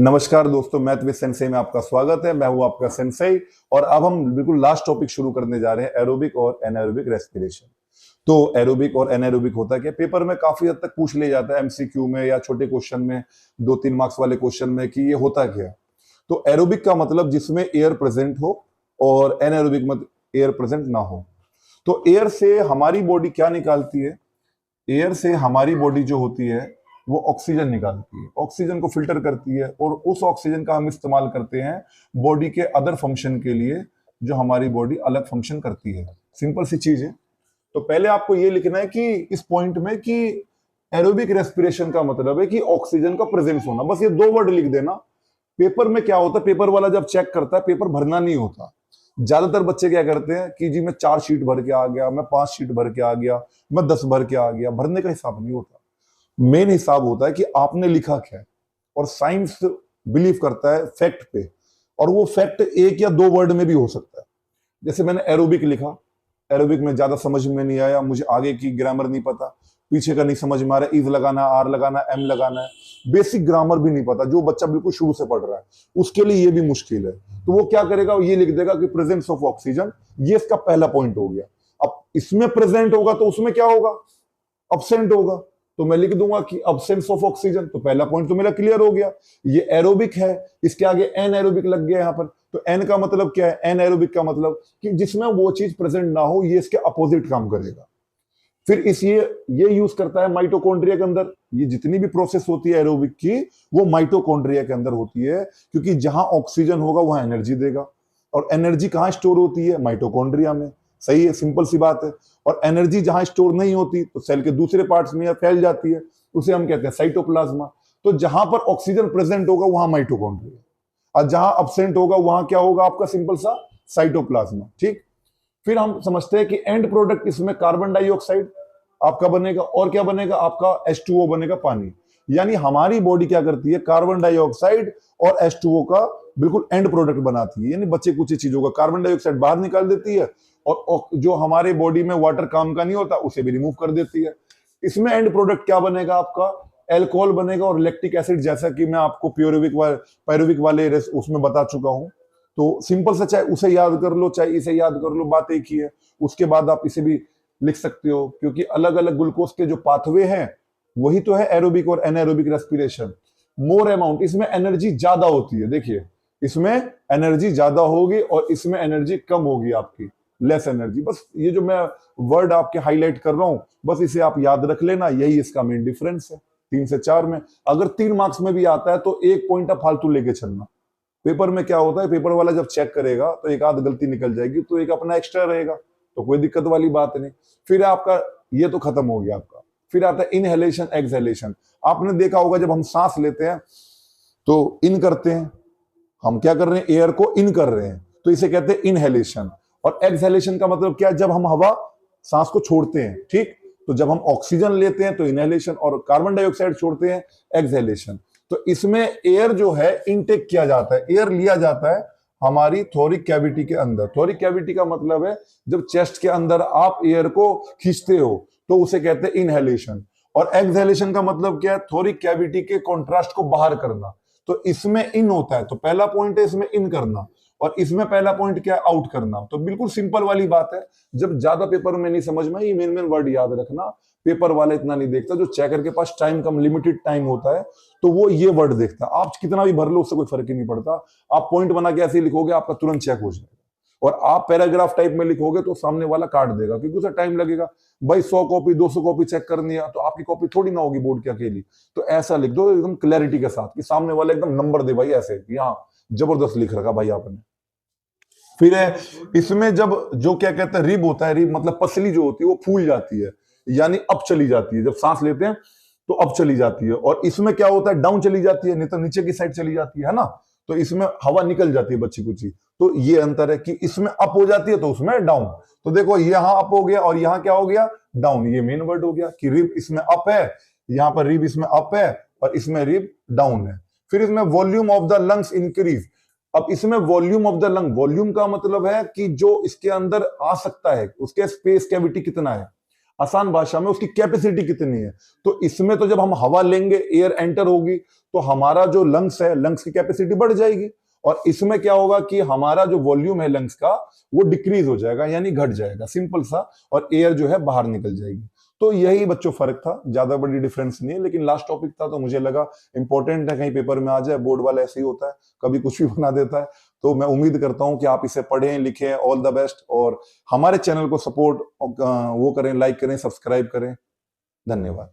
नमस्कार दोस्तों, math with Sensei में आपका स्वागत है। मैं हूं आपका सेंसेई और अब हम बिल्कुल लास्ट टॉपिक शुरू करने जा रहे हैं, एरोबिक और एनारोबिक रेस्पिरेशन। तो एरोबिक और एनारोबिक होता क्या, पेपर में काफी हद तक पूछ लिया जाता है एमसीक्यू में या छोटे क्वेश्चन में, 2-3 मार्क्स वाले क्वेश्चन में कि ये होता क्या है। तो एरोबिक का मतलब जिसमें एयर प्रेजेंट हो और एनारोबिक मतलब एयर प्रेजेंट ना हो। तो एयर से हमारी बॉडी क्या निकालती है? एयर से हमारी बॉडी जो होती है वो ऑक्सीजन निकालती है, ऑक्सीजन को फिल्टर करती है और उस ऑक्सीजन का हम इस्तेमाल करते हैं बॉडी के अदर फंक्शन के लिए, जो हमारी बॉडी अलग फंक्शन करती है। सिंपल सी चीज है। तो पहले आपको ये लिखना है कि इस पॉइंट में कि एरोबिक रेस्पिरेशन का मतलब है कि ऑक्सीजन का प्रेजेंस होना। बस ये 2 वर्ड लिख देना। पेपर में क्या होता है, पेपर वाला जब चेक करता है, पेपर भरना नहीं होता। ज्यादातर बच्चे क्या करते हैं कि जी मैं 4 शीट भर के आ गया, मैं 5 शीट भर के आ गया, मैं 10 भर के आ गया। भरने का हिसाब नहीं होता। मेन हिसाब होता है कि आपने लिखा क्या है। और साइंस बिलीव करता है फैक्ट पे, और वो फैक्ट 1 या 2 वर्ड में भी हो सकता है। जैसे मैंने एरोबिक लिखा, एरोबिक में ज्यादा समझ में नहीं आया, मुझे आगे की ग्रामर नहीं पता, पीछे का नहीं समझ में आ रहा, इज लगाना, आर लगाना, एम लगाना है, बेसिक ग्रामर भी नहीं पता, जो बच्चा बिल्कुल शुरू से पढ़ रहा है उसके लिए ये भी मुश्किल है। तो वो क्या करेगा, ये लिख देगा कि प्रेजेंस ऑफ ऑक्सीजन। ये इसका पहला पॉइंट हो गया। अब इसमें प्रेजेंट होगा तो उसमें क्या होगा, अब्सेंट होगा। तो मैं लिख दूंगा कि अब्सेंस ऑफ ऑक्सीजन। तो पहला पॉइंट तो मेरा क्लियर हो गया। ये एरोबिक है, इसके आगे एन एरोबिक लग गया यहां पर। तो एन का मतलब क्या है, एन एरोबिक का मतलब कि जिसमें वो चीज प्रेजेंट ना हो, ये इसके अपोजिट काम करेगा। फिर इस ये यूज करता है माइटोकॉन्ड्रिया के अंदर। ये जितनी भी प्रोसेस होती है एरोबिक की, वो माइटोकॉन्ड्रिया के अंदर होती है, क्योंकि जहां ऑक्सीजन होगा वहां एनर्जी देगा। और एनर्जी कहां स्टोर होती है, माइटोकॉन्ड्रिया में। सही है, सिंपल सी बात है। और एनर्जी जहां स्टोर नहीं होती तो सेल के दूसरे पार्ट्स में फैल जाती है, उसे हम कहते हैं साइटोप्लाज्मा। तो जहां पर ऑक्सीजन प्रेजेंट होगा वहां माइटोकॉन्ड्रिया, और जहां अब्सेंट होगा वहां क्या होगा, आपका सिंपल सा साइटोप्लाज्मा। ठीक। फिर हम समझते हैं कि एंड प्रोडक्ट इसमें कार्बन डाइऑक्साइड आपका बनेगा, और क्या बनेगा, आपका H2O बनेगा, पानी। यानी हमारी बॉडी क्या करती है, कार्बन डाइऑक्साइड और H2O का बिल्कुल एंड प्रोडक्ट बनाती है। यानी बच्चे कुछ चीजों का कार्बन डाइऑक्साइड बाहर निकाल देती है, और जो हमारे बॉडी में वाटर काम का नहीं होता उसे भी रिमूव कर देती है। इसमें एंड प्रोडक्ट क्या बनेगा, आपका एल्कोहल बनेगा और लैक्टिक एसिड, जैसा कि मैं आपको पायरुविक वाले उसमें बता चुका हूं। तो सिंपल सा, चाहे उसे याद कर लो चाहे इसे याद कर लो, बात एक ही है। उसके बाद आप इसे भी लिख सकते हो, क्योंकि अलग अलग ग्लूकोज के जो पाथवे हैं वही तो है एरोबिक और एनारोबिक रेस्पिरेशन। मोर अमाउंट, इसमें एनर्जी ज्यादा होती है। देखिए, इसमें एनर्जी ज्यादा होगी और इसमें एनर्जी कम होगी, आपकी लेस एनर्जी। बस ये जो मैं वर्ड आपके हाईलाइट कर रहा हूं, बस इसे आप याद रख लेना, यही इसका मेन डिफरेंस है 3 से 4 में। अगर 3 मार्क्स में भी आता है तो 1 पॉइंट आप फालतू लेके चलना। पेपर में क्या होता है, पेपर वाला जब चेक करेगा तो एक आध गलती निकल जाएगी, तो एक अपना एक्स्ट्रा रहेगा, तो कोई दिक्कत वाली बात नहीं। फिर आपका ये तो खत्म हो गया आपका। फिर आता है इनहेलेशन एक्सहेलेशन। आपने देखा होगा जब हम सांस लेते हैं तो इन करते हैं, हम क्या कर रहे हैं, एयर को इन कर रहे हैं, तो इसे कहते हैं इनहेलेशन। और एक्सहेलेशन का मतलब क्या है, जब हम हवा सांस को छोड़ते हैं। ठीक। तो जब हम ऑक्सीजन लेते हैं तो इनहेलेशन, और कार्बन डाइऑक्साइड छोड़ते हैं एक्सहेलेशन। तो इसमें एयर जो है इनटेक किया जाता है, एयर लिया जाता है हमारी थोरिक कैविटी के अंदर। थोरिक कैविटी का मतलब है जब चेस्ट के अंदर आप एयर को खींचते हो तो उसे कहते हैं इनहेलेशन। और एक्सहेलेशन का मतलब क्या है, थोरिक कैविटी के कॉन्ट्रास्ट को बाहर करना। तो इसमें इन होता है, तो पहला पॉइंट है इसमें इन करना, और इसमें पहला पॉइंट क्या है, आउट करना। तो बिल्कुल सिंपल वाली बात है। जब ज्यादा पेपर में नहीं समझ में, ये मेन वर्ड याद रखना। पेपर वाला इतना नहीं देखता, जो चेकर के पास टाइम कम, लिमिटेड टाइम होता है, तो वो ये वर्ड देखता है। आप कितना भी भर लो उससे कोई फर्क ही नहीं पड़ता। आप पॉइंट बना के ऐसे ही लिखोगे, आपका तुरंत चेक हो जाएगा। और आप पैराग्राफ टाइप में लिखोगे तो सामने वाला काट देगा, क्योंकि उसे टाइम लगेगा। भाई 100 कॉपी 200 कॉपी चेक करनी है, तो आपकी कॉपी थोड़ी ना होगी बोर्ड की अकेली। तो ऐसा लिख दो एकदम क्लैरिटी के साथ कि सामने वाला एकदम नंबर दे भाई, ऐसे कि हाँ जबरदस्त लिख रखा भाई आपने। फिर है इसमें जब जो क्या कहते हैं, रिब होता है। रिब मतलब पसली जो होती है वो फूल जाती है, यानी अप चली जाती है। जब सांस लेते हैं तो अप चली जाती है, और इसमें क्या होता है, डाउन चली जाती है, नहीं तो नीचे की साइड चली जाती है ना। तो इसमें हवा निकल जाती है बच्ची कुची। तो ये अंतर है कि इसमें अप हो जाती है तो उसमें डाउन। तो देखो यहां अप हो गया और यहां क्या हो गया, डाउन। ये मेन वर्ड हो गया कि रिब इसमें अप है, यहां पर रिब इसमें अप है और इसमें रिब डाउन है। फिर इसमें volume of the lungs increase. अब इसमें volume of the lung, volume का मतलब है कि जो इसके अंदर आ सकता है, उसके स्पेस कैविटी कितना है। आसान भाषा में उसकी कैपेसिटी कितनी है। तो इसमें तो जब हम हवा लेंगे, एयर एंटर होगी, तो हमारा जो लंग्स है, लंग्स की कैपेसिटी बढ़ जाएगी। और इसमें क्या होगा कि हमारा जो वॉल्यूम है लंग्स का वो डिक्रीज हो जाएगा, यानी घट जाएगा, सिंपल सा। और एयर जो है बाहर निकल जाएगी। तो यही बच्चों फर्क था, ज्यादा बड़ी डिफरेंस नहीं है, लेकिन लास्ट टॉपिक था तो मुझे लगा इंपॉर्टेंट है, कहीं पेपर में आ जाए। बोर्ड वाला ऐसे ही होता है, कभी कुछ भी बना देता है। तो मैं उम्मीद करता हूं कि आप इसे पढ़ें, लिखें। All the best. और हमारे चैनल को सपोर्ट वो करें, लाइक करें, सब्सक्राइब करें। धन्यवाद।